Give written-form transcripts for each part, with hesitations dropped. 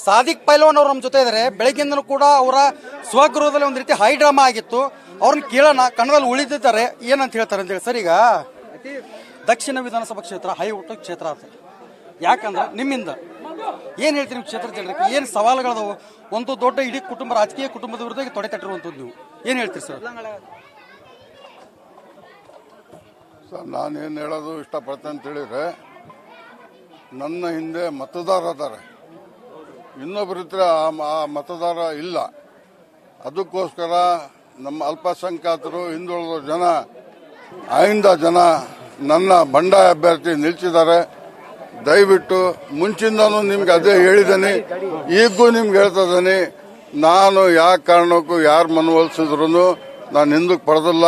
ಸಾದಿಕ್ ಪೈಲ್ವಾನ್ ಅವರು ನಮ್ಮ ಜೊತೆ ಇದ್ದಾರೆ. ಬೆಳಗ್ಗಿಂದನೂ ಕೂಡ ಅವರ ಸ್ವಗೃಹದಲ್ಲಿ ಒಂದು ರೀತಿ ಹೈ ಡ್ರಾಮಾ ಆಗಿತ್ತು. ಅವ್ರನ್ನ ಕೇಳೋಣ, ಕನ್ನಡದಲ್ಲಿ ಉಳಿದಿದ್ದಾರೆ ಏನಂತ ಹೇಳ್ತಾರೆ ಅಂತೇಳಿ. ಸರ್, ಈಗ ದಕ್ಷಿಣ ವಿಧಾನಸಭಾ ಕ್ಷೇತ್ರ ಹೈ ಊಟ ಕ್ಷೇತ್ರ ಅಂತ, ಯಾಕಂದ್ರೆ ನಿಮ್ಮಿಂದ ಏನು ಹೇಳ್ತೀರಿ ನೀವು ಕ್ಷೇತ್ರ ಜನರಿಗೆ? ಏನು ಸವಾಲುಗಳದಾವು? ಒಂದು ದೊಡ್ಡ ಇಡೀ ಕುಟುಂಬ, ರಾಜಕೀಯ ಕುಟುಂಬದ ವಿರುದ್ಧ ತೊಡೆ ತಟ್ಟಿರುವಂಥದ್ದು, ನೀವು ಏನು ಹೇಳ್ತೀರಿ ಸರ್? ಸರ್, ನಾನೇನು ಹೇಳೋದು ಇಷ್ಟಪಡ್ತೇನೆ ಅಂತ ಹೇಳಿದ್ರೆ, ನನ್ನ ಹಿಂದೆ ಮತದಾರ ಅದಾರೆ, ಇನ್ನೊಬ್ಬರಿದ್ರೆ ಆ ಮತದಾರ ಇಲ್ಲ. ಅದಕ್ಕೋಸ್ಕರ ನಮ್ಮ ಅಲ್ಪಸಂಖ್ಯಾತರು, ಹಿಂದುಳಿದ ಜನ, ಆಯಿಂದ ಜನ ನನ್ನ ಬಂಡಾಯ ಅಭ್ಯರ್ಥಿ ನಿಲ್ಸಿದ್ದಾರೆ. ದಯವಿಟ್ಟು ಮುಂಚಿಂದನೂ ನಿಮ್ಗೆ ಅದೇ ಹೇಳಿದ್ದೀನಿ, ಈಗೂ ನಿಮ್ಗೆ ಹೇಳ್ತಾ ಇದ್ದೀನಿ, ನಾನು ಯಾವ ಕಾರಣಕ್ಕೂ ಯಾರು ಮನವೊಲಿಸಿದ್ರು ನಾನು ಹಿಂದಕ್ಕೆ ಪಡೆದಿಲ್ಲ.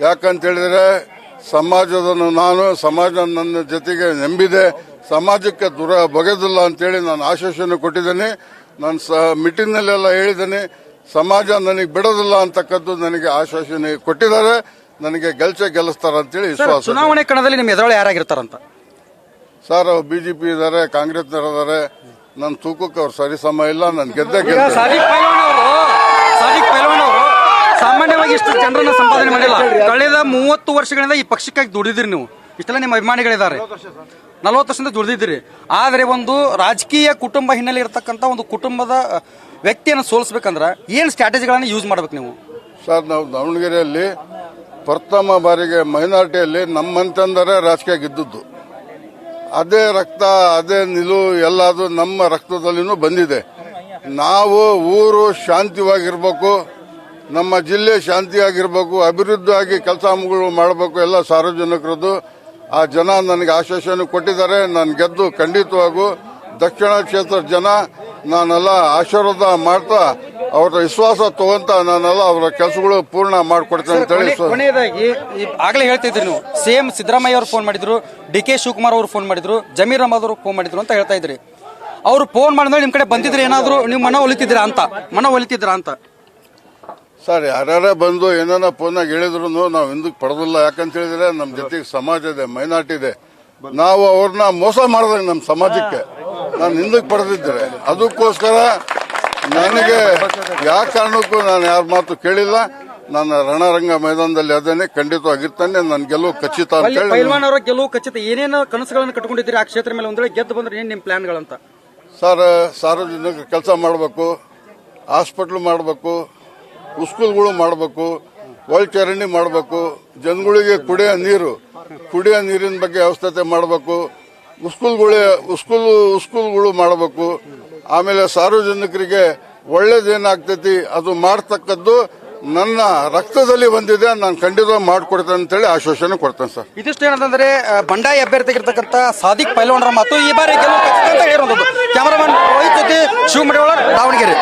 ಯಾಕಂತ ಹೇಳಿದ್ರೆ ನಾನು ಸಮಾಜ ನನ್ನ ಜೊತೆಗೆ ನಂಬಿದೆ, ಸಮಾಜಕ್ಕೆ ದೂರ ಬಗೆದಿಲ್ಲ ಅಂತೇಳಿ ನಾನು ಆಶ್ವಾಸನೆ ಕೊಟ್ಟಿದ್ದೇನೆ. ನಾನು ಮೀಟಿಂಗ್ನಲ್ಲೆಲ್ಲ ಹೇಳಿದ್ದೇನೆ, ಸಮಾಜ ನನಗೆ ಬಿಡೋದಿಲ್ಲ ಅಂತಕ್ಕದ್ದು ನನಗೆ ಆಶ್ವಾಸನೆ ಕೊಟ್ಟಿದ್ದಾರೆ. ನನಗೆ ಗೆಲ್ಲಿಸ್ತಾರ ಅಂತೇಳಿ ವಿಶ್ವಾಸ. ಚುನಾವಣೆ ಕಣದಲ್ಲಿ ನಿಮ್ಮ ಎದುರಾಳಿ ಯಾರಾಗಿರ್ತಾರಂತ? ಸರ್, ಬಿಜೆಪಿ ಇದ್ದಾರೆ, ಕಾಂಗ್ರೆಸ್ನವರು ಇದ್ದಾರೆ. ನನ್ನ ತೂಕಕ್ಕೆ ಅವ್ರು ಸರಿಸಮ ಇಲ್ಲ. ನಾನು ಗೆದ್ದೆ. ಸಾದಿಕ್ ಪೈಲ್ವಾನ್ ಅವರು ಸಾಮಾನ್ಯವಾಗಿ ಇಷ್ಟು ಜನರನ್ನ ಸಂಪಾದನೆ ಮಾಡಿಲ್ಲ. ಕಳೆದ 30 ವರ್ಷಗಳಿಂದ ಈ ಪಕ್ಷಕ್ಕಾಗಿ ದುಡಿದಿರಿ ನೀವು. ಇಷ್ಟೆಲ್ಲ ನಿಮ್ಮ ಅಭಿಮಾನಿಗಳಿದ್ದಾರೆ, 40 ವರ್ಷದಿಂದ ದುಡಿದಿದ್ದೀರಿ. ಆದರೆ ಒಂದು ರಾಜಕೀಯ ಕುಟುಂಬ ಹಿನ್ನೆಲೆ ಇರತಕ್ಕಂಥ ಒಂದು ಕುಟುಂಬದ ವ್ಯಕ್ತಿಯನ್ನು ಸೋಲಿಸಬೇಕಂದ್ರೆ ಏನು ಸ್ಟ್ರಾಟಜಿಗಳನ್ನು ಯೂಸ್ ಮಾಡ್ಬೇಕು ನೀವು? ಸರ್, ನಾವು ದಾವಣಗೆರೆಯಲ್ಲಿ ಪ್ರಥಮ ಬಾರಿಗೆ ಮೈನಾರಿಟಿಯಲ್ಲಿ ನಮ್ಮಂತಂದರೆ ರಾಜಕೀಯ ಗೆದ್ದದ್ದು. ಅದೇ ರಕ್ತ, ಅದೇ ನಿಲುವು ಎಲ್ಲದು ನಮ್ಮ ರಕ್ತದಲ್ಲಿನೂ ಬಂದಿದೆ. ನಾವು ಊರು ಶಾಂತಿವಾಗಿರ್ಬೇಕು, ನಮ್ಮ ಜಿಲ್ಲೆ ಶಾಂತಿಯಾಗಿರ್ಬೇಕು, ಅಭಿವೃದ್ಧಿಯಾಗಿ ಕೆಲಸಗಳು ಮಾಡಬೇಕು, ಎಲ್ಲ ಸಾರ್ವಜನಿಕರದ್ದು. ಆ ಜನ ನನಗೆ ಆಶ್ವಾಸನೆ ಕೊಟ್ಟಿದ್ದಾರೆ. ನಾನು ಗೆದ್ದು ಖಂಡಿತವಾಗೂ ದಕ್ಷಿಣ ಕ್ಷೇತ್ರದ ಜನ ನಾನೆಲ್ಲ ಆಶೀರ್ವಾದ ಮಾಡ್ತಾ ಅವರ ವಿಶ್ವಾಸ ತಗೊಂತ ನಾನೆಲ್ಲ ಅವರ ಕೆಲಸಗಳು ಪೂರ್ಣ ಮಾಡಿಕೊಡ್ತೇನೆ ಅಂತ ಹೇಳಿ. ಕೊನೆಯದಾಗಿ ಆಗ್ಲೇ ಹೇಳ್ತಿದ್ರಿ ನೀವು, ಸೇಮ್ ಸಿದ್ದರಾಮಯ್ಯ ಅವರು ಫೋನ್ ಮಾಡಿದ್ರು, ಡಿ ಕೆ ಶಿವಕುಮಾರ್ ಅವರು ಫೋನ್ ಮಾಡಿದ್ರು, ಜಮೀರ್ ಅಹಮದ್ ಅವರು ಫೋನ್ ಮಾಡಿದ್ರು ಅಂತ ಹೇಳ್ತಾ ಇದ್ರಿ. ಅವ್ರು ಫೋನ್ ಮಾಡಿದ್ರೆ ನಿಮ್ ಕಡೆ ಬಂದಿದ್ರೆ ಏನಾದ್ರು ನೀವು ಮನ ಒಲಿತಿದ್ರ ಅಂತ? ಸರ್, ಯಾರ್ಯಾರೇ ಬಂದು ಏನಾರ ಫೋನಾಗ ಹೇಳಿದ್ರು ನಾವು ಹಿಂದಕ್ಕೆ ಪಡೆದಿಲ್ಲ. ಯಾಕಂತ ಹೇಳಿದ್ರೆ ನಮ್ಮ ಜೊತೆಗೆ ಸಮಾಜ ಇದೆ, ಮೈನಾರಿಟಿ ಇದೆ. ನಾವು ಅವ್ರನ್ನ ಮೋಸ ಮಾಡಿದಾಗ ನಮ್ಮ ಸಮಾಜಕ್ಕೆ ನಾನು ಹಿಂದಕ್ಕೆ ಪಡೆದಿದ್ದರೆ, ಅದಕ್ಕೋಸ್ಕರ ನನಗೆ ಯಾವ ಕಾರಣಕ್ಕೂ ನಾನು ಯಾರ ಮಾತು ಕೇಳಿಲ್ಲ. ನಾನು ರಣರಂಗ ಮೈದಾನದಲ್ಲಿ ಅದೇನೆ ಖಂಡಿತವಾಗಿರ್ತಾನೆ. ನನ್ನ ಗೆಲುವು ಖಚಿತ ಅಂತ ಹೇಳಿ. ಪೈಲ್ವಾನ್ ಅವರ ಗೆಲುವು ಖಚಿತ. ಏನೇನು ಕನಸುಗಳನ್ನು ಕಟ್ಕೊಂಡಿದ್ದೀರಿ ಆ ಕ್ಷೇತ್ರ ಮೇಲೆ? ಒಂದ್ ವೇಳೆ ಗೆದ್ದು ಬಂದ್ರೆ ಏನ್ ನಿಮ್ ಪ್ಲಾನ್ಗಳಂತ? ಸರ್, ಸಾರ್ವಜನಿಕ ಕೆಲಸ ಮಾಡಬೇಕು, ಹಾಸ್ಪಿಟ್ಲ್ ಮಾಡಬೇಕು, ಸ್ಕೂಲ್ಗಳು ಮಾಡಬೇಕು, ಒಳಚರಂಡಿ ಮಾಡಬೇಕು, ಜನಗಳಿಗೆ ಕುಡಿಯೋ ನೀರಿನ ಬಗ್ಗೆ ವ್ಯವಸ್ಥೆ ಮಾಡಬೇಕು, ಸ್ಕೂಲ್ಗಳು ಮಾಡಬೇಕು. ಆಮೇಲೆ ಸಾರ್ವಜನಿಕರಿಗೆ ಒಳ್ಳೇದೇನಾಗ್ತೈತಿ ಅದು ಮಾಡ್ತಕ್ಕದ್ದು ನನ್ನ ರಕ್ತದಲ್ಲಿ ಬಂದಿದೆ. ನಾನು ಖಂಡಿತ ಮಾಡಿಕೊಡ್ತೇನೆ ಅಂತೇಳಿ ಆಶ್ವಾಸನೆ ಕೊಡ್ತೇನೆ. ಸರ್, ಇದಿಷ್ಟು ಏನಂತಂದ್ರೆ ಬಂಡಾಯ ಅಭ್ಯರ್ಥಿಗಿರ್ತಕ್ಕಂಥ ಸಾದಿಕ್ ಪೈಲ್ವಾನ್ ಮಾತು. ಈ ಬಾರಿ ಗೆಲುವು ಖಚಿತ ಅಂತ ಹೇಳಿರುವಂತದ್ದು. ಕ್ಯಾಮರಾಮನ್ ರೋಹಿತ್ ಜೊತೆ ಶಿವಮಡಿವಾಳ, ದಾವಣಗೆರೆ.